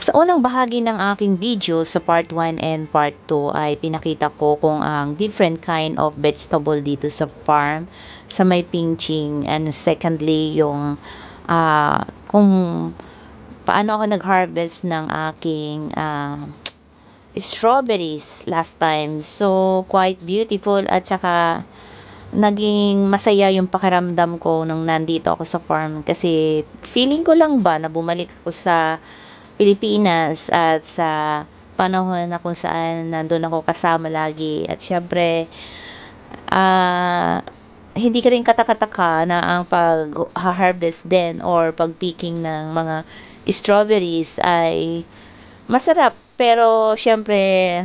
Sa unang bahagi ng aking video sa part 1 and part 2 ay pinakita ko kung ang different kind of vegetable dito sa farm sa may pinching, and secondly yung kung paano ako nag-harvest ng aking strawberries last time. So quite beautiful, at saka naging masaya yung pakiramdam ko nung nandito ako sa farm, kasi feeling ko lang ba na bumalik ako sa Pilipinas at sa panahon na kung saan nandun ako kasama lagi. At syempre, ah, hindi ka rin katakataka na ang pag-harvest din or pag-picking ng mga strawberries ay masarap. Pero syempre,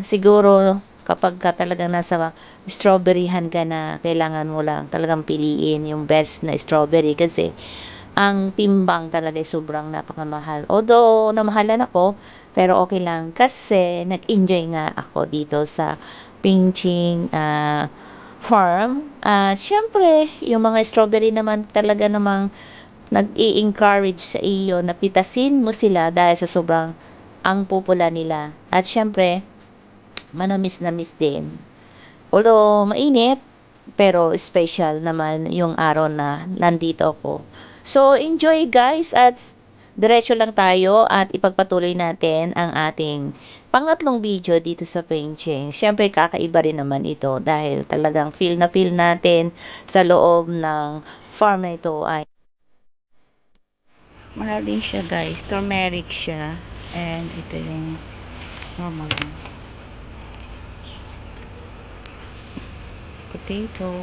siguro kapag ka talagang nasa strawberryhan ka na, kailangan mo lang talagang piliin yung best na strawberry, kasi ang timbang talaga ay sobrang napakamahal. Although namahalan ako, pero okay lang kasi nag-enjoy nga ako dito sa Pinching farm. Siyempre, yung mga strawberry naman talaga namang nag-i-encourage sa iyo na pitasin mo sila dahil sa sobrang ang pupula nila. At siyempre, manamis na miss din. Although mainit, pero special naman yung araw na nandito ako. So, enjoy guys, at diretso lang tayo at ipagpatuloy natin ang ating pangatlong video dito sa Pengcheng. Siyempre, kakaiba rin naman ito dahil talagang feel na feel natin sa loob ng farm na ito ay mahal din siya guys. Turmeric siya. And ito yung normal potato.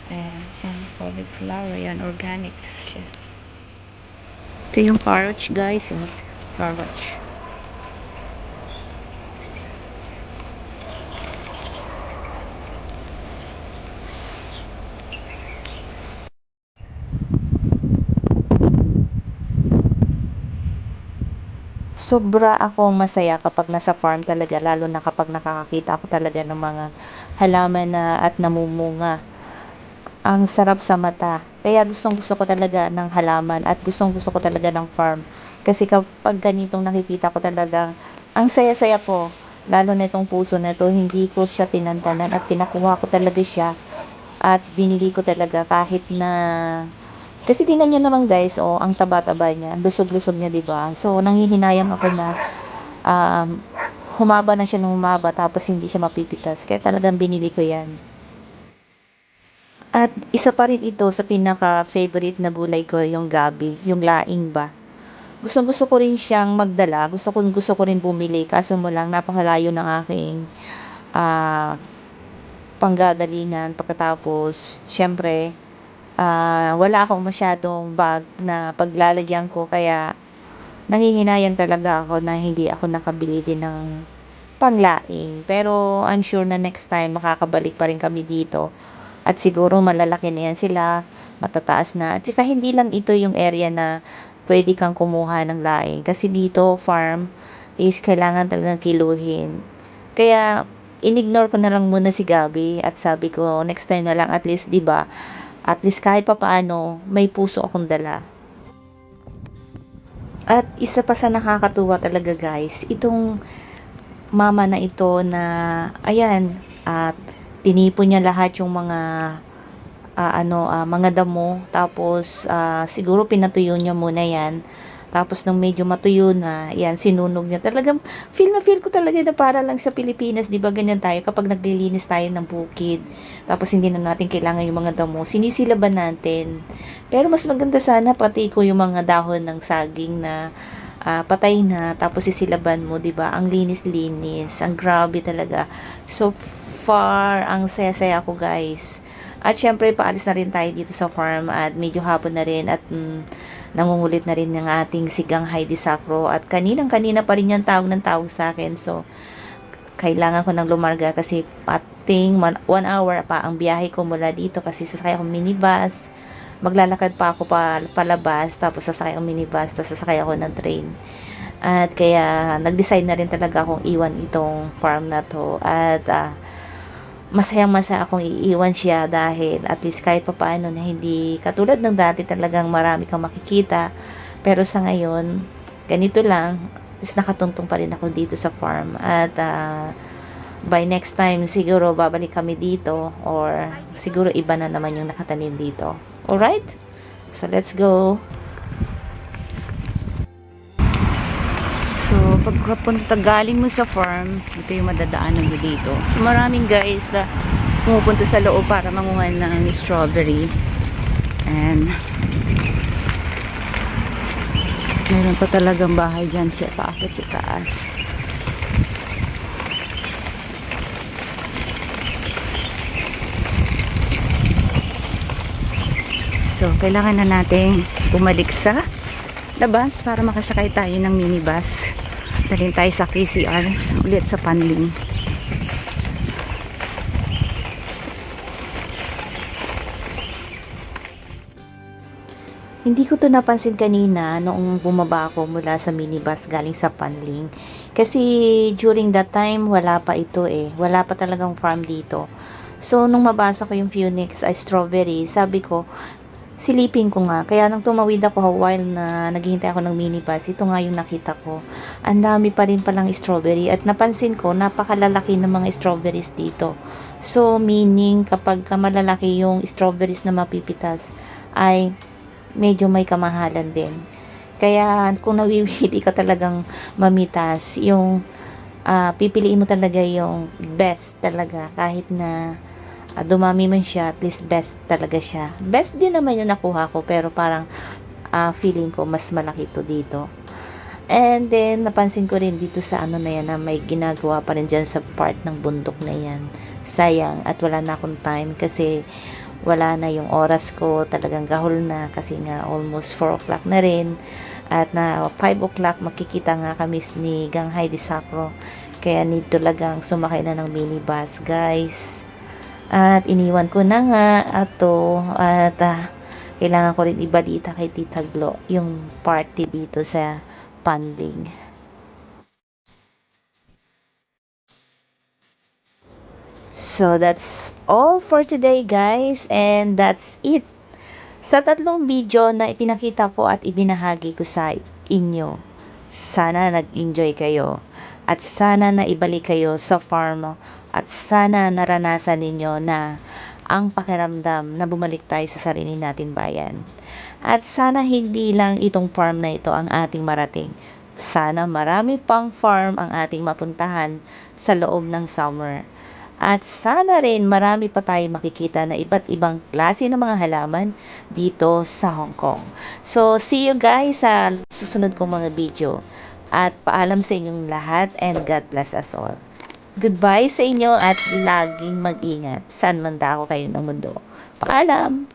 And some cauliflower. Yan, organic siya. Ito yung carrots guys. Carrots. Sobra akong masaya kapag nasa farm talaga, lalo na kapag nakakakita ako talaga ng mga halaman na at namumunga. Ang sarap sa mata. Kaya gustong gusto ko talaga ng halaman at gustong gusto ko talaga ng farm. Kasi kapag ganitong nakikita ko talagang ang saya-saya ko. Lalo na itong puso na to, hindi ko siya tinantanan at pinakuha ko talaga siya at binili ko talaga, kahit na kasi tingnan niyo naman guys, oh, ang taba-taba niya, lusog-lusog niya, 'di ba? So nanghihinayang ako na um, humaba na siya ng humaba tapos hindi siya mapipitas. Kaya talagang binili ko 'yan. At isa pa rin ito sa pinaka-favorite na gulay ko, yung gabi, yung laing ba. Gustong-gusto ko rin siyang magdala, gusto ko rin bumili, kaso mo lang napakalayo ng aking ah, panggagalingan. Pagkatapos, syempre, wala akong masyadong bag na paglalagyan ko, kaya nanghihinayang talaga ako na hindi ako nakabili din ng panglaing. Pero I'm sure na next time makakabalik pa rin kami dito. At siguro malalaki na yan sila, matataas na. At saka hindi lang ito yung area na pwede kang kumuha ng laing. Kasi dito, farm is kailangan talagang kiluhin. Kaya, inignore ko na lang muna si Gabi at sabi ko, next time na lang, at least, di ba, at least kahit papaano, may puso akong dala. At isa pa sa nakakatuwa talaga guys, itong mama na ito na, ayan, at tinipon niya lahat yung mga mga damo, tapos siguro pinatuyo niya muna yan, tapos nung medyo matuyo na yan, sinunog niya. Talagang feel na feel ko talaga na para lang sa Pilipinas, di ba ganyan tayo kapag naglilinis tayo ng bukid, tapos hindi na natin kailangan yung mga damo, sinisilaban natin. Pero mas maganda sana pati ko yung mga dahon ng saging na patay na, tapos sisilaban mo, di ba? Ang linis-linis, ang grabe talaga. So far, ang saya-saya ko guys. At syempre, paalis na rin tayo dito sa farm at medyo hapon na rin at nangungulit na rin ng ating sigang Heidi Sacro. At kaninang-kanina pa rin yan tawag ng tawag sa akin. So, kailangan ko nang lumarga kasi pating 1 hour pa ang biyahe ko mula dito, kasi sasakay akong minibus. Maglalakad pa ako palabas, tapos sasakay akong minibus, tapos sasakay ako ng train. At kaya, nag-decide na rin talaga akong iwan itong farm na to. At masayang-masaya akong iiwan siya dahil at least kahit papaano na hindi katulad ng dati talagang marami kang makikita. Pero sa ngayon, ganito lang, is nakatuntong pa rin ako dito sa farm. At by next time, siguro babalik kami dito or siguro iba na naman yung nakatanim dito. Alright? So, let's go. So, pagkapunta galing mo sa farm, ito yung madadaanan mo dito. So, maraming guys na pumupunta sa loob para manguha ng strawberry. And meron pa talagang bahay dyan sa paakit sa taas. So, kailangan na nating bumalik sa labas para makasakay tayo ng minibus. Dalhin tayo sa KCR ulit sa Panling. Hindi ko to napansin kanina noong bumaba ako mula sa minibus galing sa Panling. Kasi during that time, wala pa ito eh. Wala pa talagang farm dito. So, nung mabasa ko yung Phoenix strawberry, sabi ko, silipin ko nga. Kaya nang tumawid ako while na naghihintay ako ng minibus, ito nga yung nakita ko. Ang dami pa rin palang strawberry. At napansin ko, napakalalaki ng mga strawberries dito. So, meaning kapag malalaki yung strawberries na mapipitas, ay medyo may kamahalan din. Kaya kung nawiwili ka talagang mamitas, yung pipiliin mo talaga yung best talaga. Kahit na dumami man siya, at least best talaga siya. Best din naman yung nakuha ko, pero parang feeling ko mas malaki to dito. And then, napansin ko rin dito sa ano na yan, na may ginagawa pa rin dyan sa part ng bundok na yan. Sayang, at wala na akong time kasi wala na yung oras ko, talagang gahol na kasi nga almost 4 o'clock na rin. At na 5 o'clock makikita nga kami ni Gang Heidi Sacro. Kaya need talagang sumakay na ng minibus, guys. At iniwan ko na nga ato at kailangan ko rin ibalita kay Tita Glo yung party dito sa Panling. So that's all for today, guys, and that's it sa tatlong video na ipinakita ko at ibinahagi ko sa inyo. Sana nag-enjoy kayo at sana naibalik kayo sa farm at sana naranasan ninyo na ang pakiramdam na bumalik tayo sa sarili nating bayan. At sana hindi lang itong farm na ito ang ating marating. Sana marami pang farm ang ating mapuntahan sa loob ng summer. At sana rin marami pa tayo makikita na iba't ibang klase ng mga halaman dito sa Hong Kong. So, see you guys sa susunod kong mga video. At paalam sa inyong lahat and God bless us all. Goodbye sa inyo at laging mag-ingat saan man dako kayo ng mundo. Paalam!